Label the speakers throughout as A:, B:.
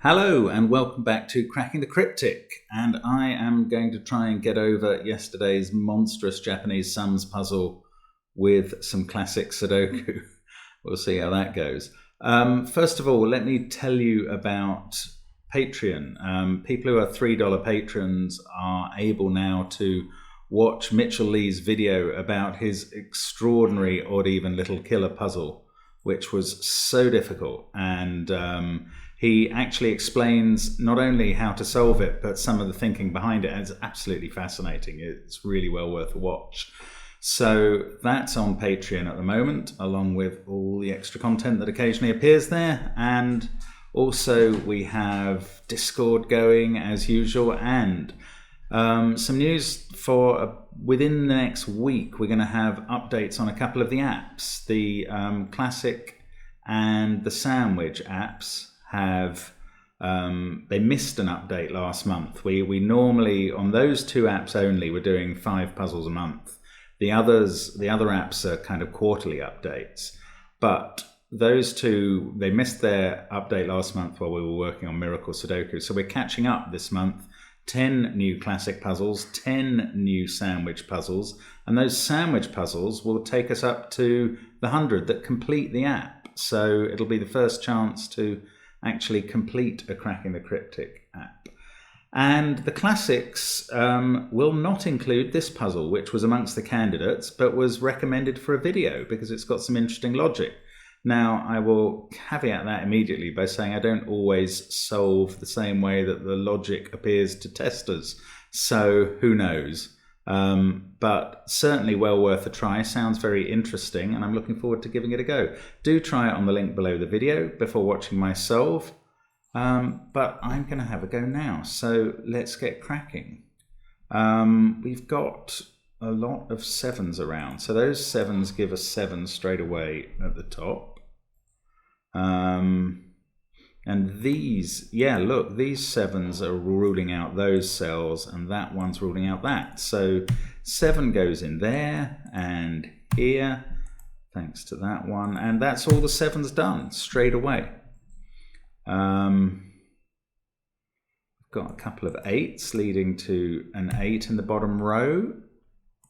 A: Hello and welcome back to Cracking the Cryptic, and I am going to try and get over yesterday's monstrous Japanese sums puzzle with some classic Sudoku. We'll see how that goes. First of all, let me tell you about Patreon. People who are $3 patrons are able now to watch Mitchell Lee's video about his extraordinary odd even little killer puzzle, which was so difficult, and he actually explains not only how to solve it, but some of the thinking behind it. And it's absolutely fascinating. It's really well worth a watch. So that's on Patreon at the moment, along with all the extra content that occasionally appears there. And also we have Discord going as usual, and some news for within the next week. We're going to have updates on a couple of the apps. The Classic and the Sandwich apps have they missed an update last month. We normally, on those two apps only, we're doing 5 puzzles a month. The other apps are kind of quarterly updates, but those two, they missed their update last month while we were working on Miracle Sudoku. So we're catching up this month. 10 new classic puzzles, 10 new sandwich puzzles, and those sandwich puzzles will take us up to the 100 that complete the app. So it'll be the first chance to actually complete a Cracking the Cryptic app. And the classics will not include this puzzle, which was amongst the candidates, but was recommended for a video because it's got some interesting logic. Now, I will caveat that immediately by saying I don't always solve the same way that the logic appears to testers, so who knows? But certainly well worth a try. Sounds very interesting, and I'm looking forward to giving it a go. Do try it on the link below the video before watching my solve, but I'm going to have a go now, so let's get cracking. We've got a lot of 7s around, so those 7s give us 7 straight away at the top. And these, yeah, look, these 7s are ruling out those cells, and that one's ruling out that. So 7 goes in there and here, thanks to that one, and that's all the 7s done straight away. I've got a couple of 8s leading to an 8 in the bottom row,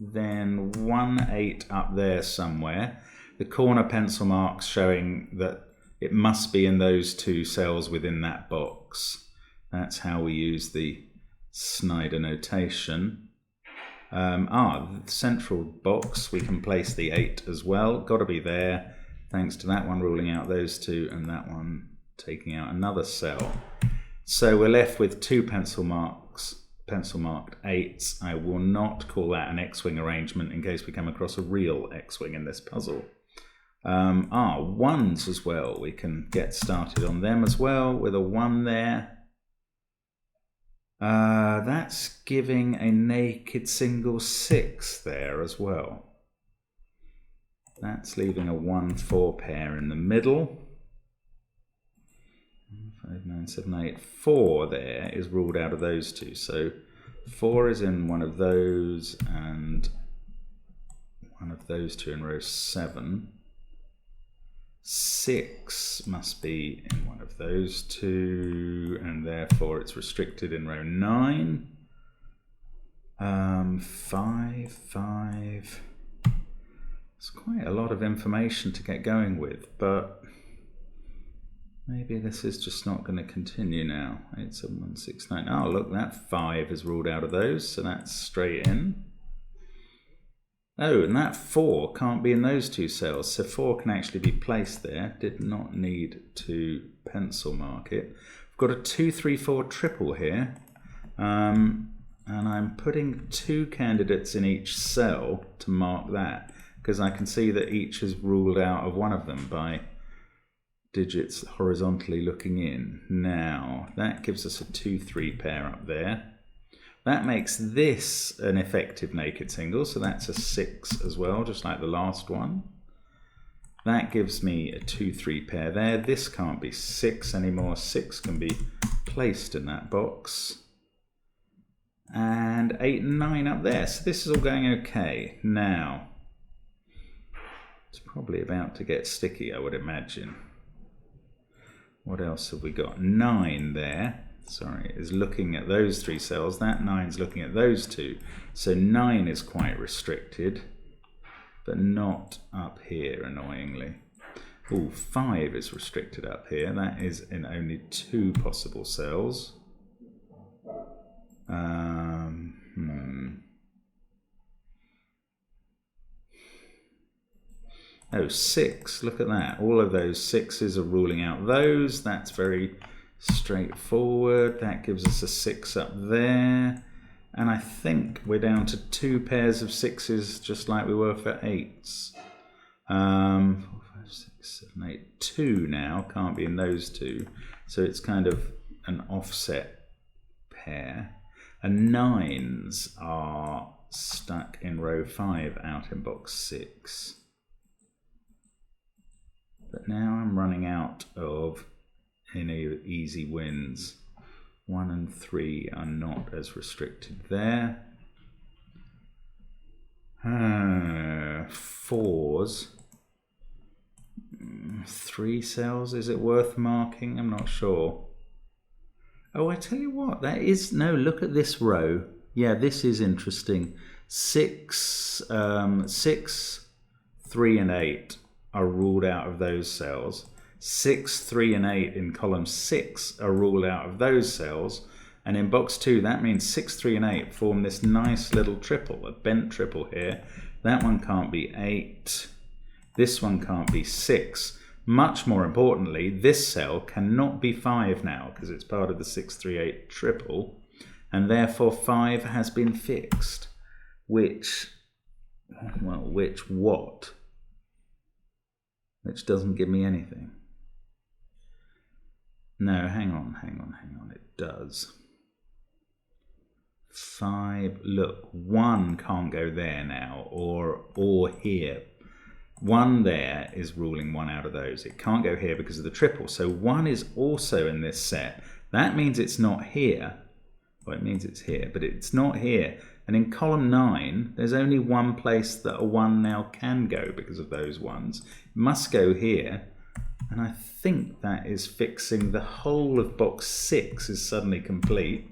A: then 1 8 up there somewhere. The corner pencil marks showing that it must be in those 2 cells within that box. That's how we use the Snyder notation. The central box, we can place the 8 as well. Got to be there, thanks to that one ruling out those 2 and that one taking out another cell. So we're left with 2 pencil marked 8s. I will not call that an X-wing arrangement in case we come across a real X-wing in this puzzle. 1s as well. We can get started on them as well with a 1 there. That's giving a naked single 6 there as well. That's leaving a 1-4 pair in the middle. 5, 9, 7, 8. 4 there is ruled out of those 2. So 4 is in one of those and one of those 2 in row 7. 6 must be in one of those 2, and therefore it's restricted in row 9. 5. It's quite a lot of information to get going with, but maybe this is just not going to continue now. 8, 7, 1, 6, 9. Oh, look, that 5 is ruled out of those, so that's straight in. Oh, and that 4 can't be in those 2 cells, so 4 can actually be placed there. Did not need to pencil mark it. I've got a 2, 3, 4 triple here, and I'm putting 2 candidates in each cell to mark that, because I can see that each is ruled out of one of them by digits horizontally looking in. Now, that gives us a 2, 3 pair up there. That makes this an effective naked single, so that's a 6 as well, just like the last one. That gives me a 2, 3 pair there. This can't be 6 anymore. 6 can be placed in that box. And 8 and 9 up there. So this is all going okay. Now, it's probably about to get sticky, I would imagine. What else have we got? 9 there. Sorry, is looking at those 3 cells. That 9's looking at those 2. So 9 is quite restricted, but not up here, annoyingly. Oh, 5 is restricted up here. That is in only 2 possible cells. Oh, 6, look at that. All of those 6s are ruling out those. That's very straightforward. That gives us a 6 up there. And I think we're down to 2 pairs of 6s, just like we were for 8s. 4, 5, 6, 7, 8. 2 now, can't be in those 2. So it's kind of an offset pair. And 9s are stuck in row 5 out in box 6. But now I'm running out of any easy wins. 1 and 3 are not as restricted there. 4s. 3 cells, is it worth marking? I'm not sure. Oh, I tell you what, that is, no, look at this row. Yeah, this is interesting. 6, 3 and 8 are ruled out of those cells. 6, 3 and 8 in column 6 are ruled out of those cells. And in box 2, that means 6, 3 and 8 form this nice little triple, a bent triple here. That one can't be 8. This one can't be 6. Much more importantly, this cell cannot be 5 now because it's part of the 6, 3, 8 triple. And therefore 5 has been fixed. Which what? Which doesn't give me anything. No, hang on, it does. 5, look, 1 can't go there now, or here. 1 there is ruling 1 out of those. It can't go here because of the triple. So 1 is also in this set. That means it's not here. Well, it means it's here, but it's not here. And in column 9, there's only 1 place that a 1 now can go because of those 1s. It must go here. And I think that is fixing the whole of box 6 is suddenly complete.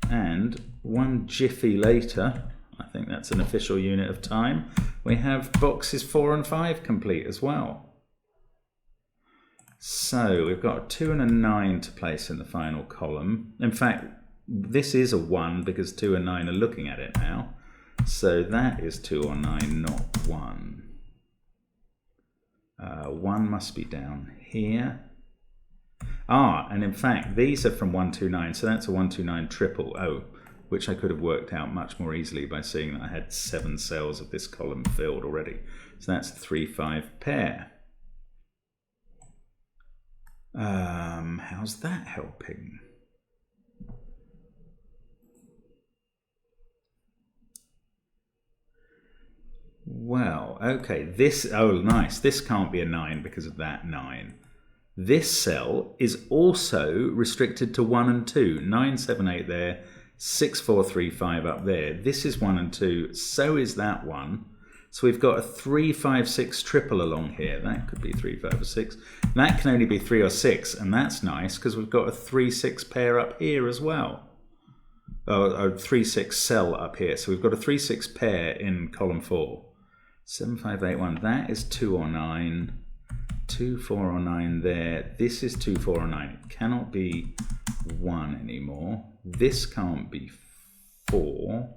A: And 1 jiffy later, I think that's an official unit of time, we have boxes 4 and 5 complete as well. So we've got a 2 and a 9 to place in the final column. In fact, this is a 1 because 2 and 9 are looking at it now. So that is 2 or 9, not 1. 1 must be down here. And in fact, these are from 1, 2, 9, so that's a 1, 2, 9 triple. Oh, which I could have worked out much more easily by seeing that I had 7 cells of this column filled already. So that's a 3, 5 pair. How's that helping? Well, okay, this, oh nice, this can't be a 9 because of that 9. This cell is also restricted to 1 and 2, 9, 7, 8 there, 6, 4, 3, 5 up there. This is 1 and 2, so is that one. So we've got a 3, 5, 6 triple along here. That could be 3, 5 or 6. That can only be 3 or 6, and that's nice because we've got a 3, 6 pair up here as well. A 3, 6 cell up here. So we've got a 3, 6 pair in column 4. 7, 5, 8, 1. That is 2 or 9. 2, 4 or 9 there. This is 2, 4 or 9. It cannot be 1 anymore. This can't be 4.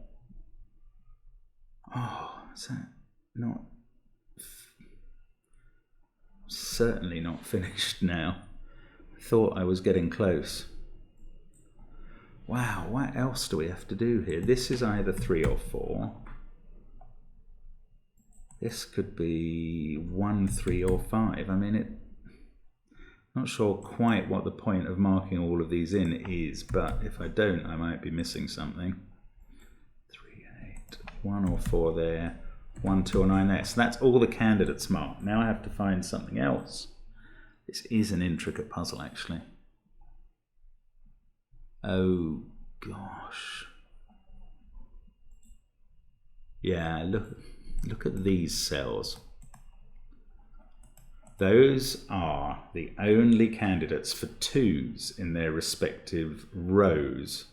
A: Oh, is that not... Certainly not finished now. I thought I was getting close. Wow, what else do we have to do here? This is either 3 or 4. This could be 1, 3 or 5. I mean, not sure quite what the point of marking all of these in is, but if I don't, I might be missing something. 3, 8, 1 or 4 there, 1, 2 or 9 there. So that's all the candidates marked. Now I have to find something else. This is an intricate puzzle, actually. Oh, gosh. Yeah, look at these cells. those are the only candidates for 2s in their respective rows.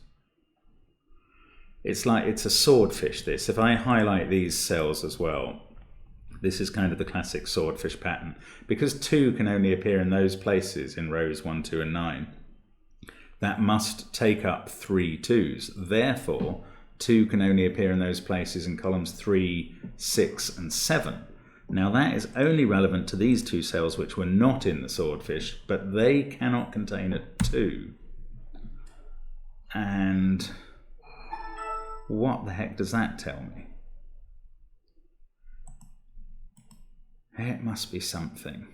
A: It's like it's a swordfish, this. If I highlight these cells as well, this is kind of the classic swordfish pattern. Because 2 can only appear in those places in rows 1, 2 and 9, that must take up 3 2s. Therefore, 2 can only appear in those places in columns 3, 6 and 7. Now that is only relevant to these 2 cells which were not in the swordfish, but they cannot contain a 2. And what the heck does that tell me? It must be something.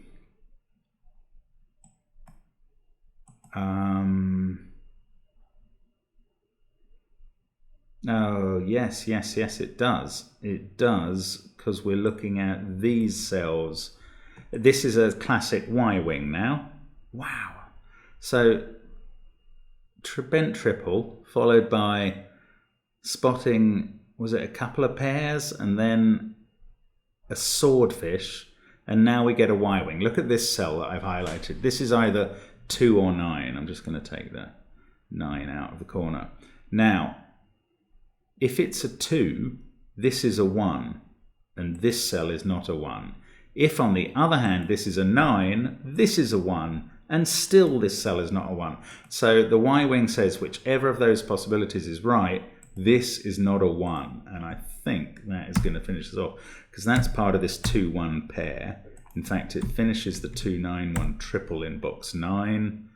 A: Oh, yes, it does. It does, because we're looking at these cells. This is a classic Y-wing now. Wow. So, bent triple, followed by spotting, was it a couple of pairs, and then a swordfish, and now we get a Y-wing. Look at this cell that I've highlighted. This is either 2 or 9. I'm just going to take the 9 out of the corner. Now, if it's a 2, this is a 1, and this cell is not a 1. If, on the other hand, this is a 9, this is a 1, and still this cell is not a 1. So the Y-wing says whichever of those possibilities is right, this is not a 1, and I think that is going to finish us off, because that's part of this 2-1 pair. In fact, it finishes the 2-9-1 triple in box 9.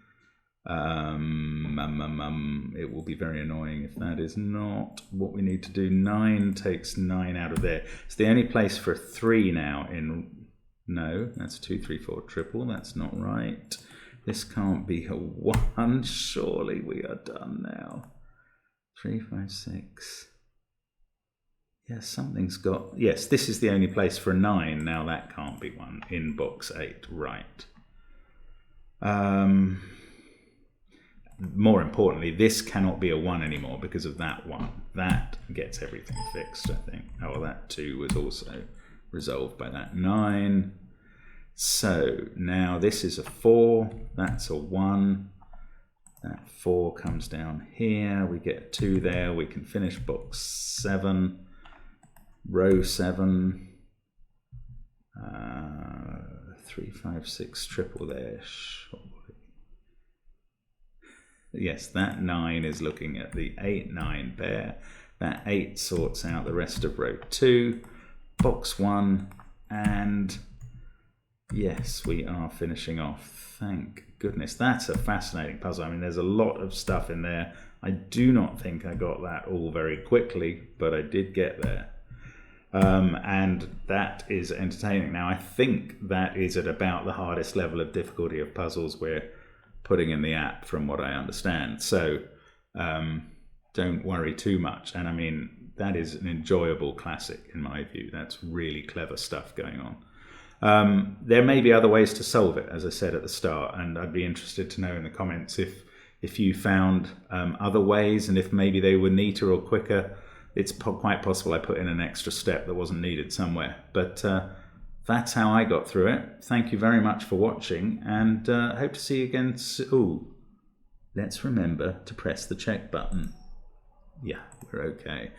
A: It will be very annoying if that is not what we need to do. 9 takes 9 out of there. It's the only place for a 3 now in... No, that's 2-3-4 triple. That's not right. This can't be a 1. Surely we are done now. 3, 5, 6. Yes, something's got... Yes, this is the only place for a 9. Now that can't be 1 in box 8. Right. More importantly, this cannot be a 1 anymore because of that 1. That gets everything fixed, I think. Oh, well, that 2 was also resolved by that 9. So now this is a 4. That's a 1. That 4 comes down here. We get a 2 there. We can finish box 7. Row 7. 3, 5, 6 triple there. Yes, that 9 is looking at the 8-9 pair. That 8 sorts out the rest of row 2, box 1, and yes, we are finishing off. Thank goodness. That's a fascinating puzzle. I mean, there's a lot of stuff in there. I do not think I got that all very quickly, but I did get there. And that is entertaining. Now, I think that is at about the hardest level of difficulty of puzzles we're putting in the app, from what I understand. So don't worry too much. And I mean, that is an enjoyable classic in my view. That's really clever stuff going on. There may be other ways to solve it, as I said at the start, and I'd be interested to know in the comments if you found other ways, and if maybe they were neater or quicker. It's quite possible I put in an extra step that wasn't needed somewhere. But that's how I got through it. Thank you very much for watching, and hope to see you again soon. Ooh, let's remember to press the check button. Yeah, we're okay.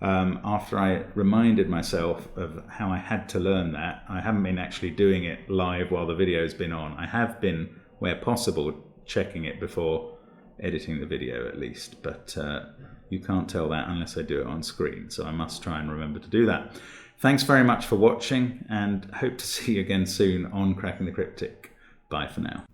A: After I reminded myself of how I had to learn that, I haven't been actually doing it live while the video's been on. I have been, where possible, checking it before editing the video at least, but you can't tell that unless I do it on screen, so I must try and remember to do that. Thanks very much for watching, and hope to see you again soon on Cracking the Cryptic. Bye for now.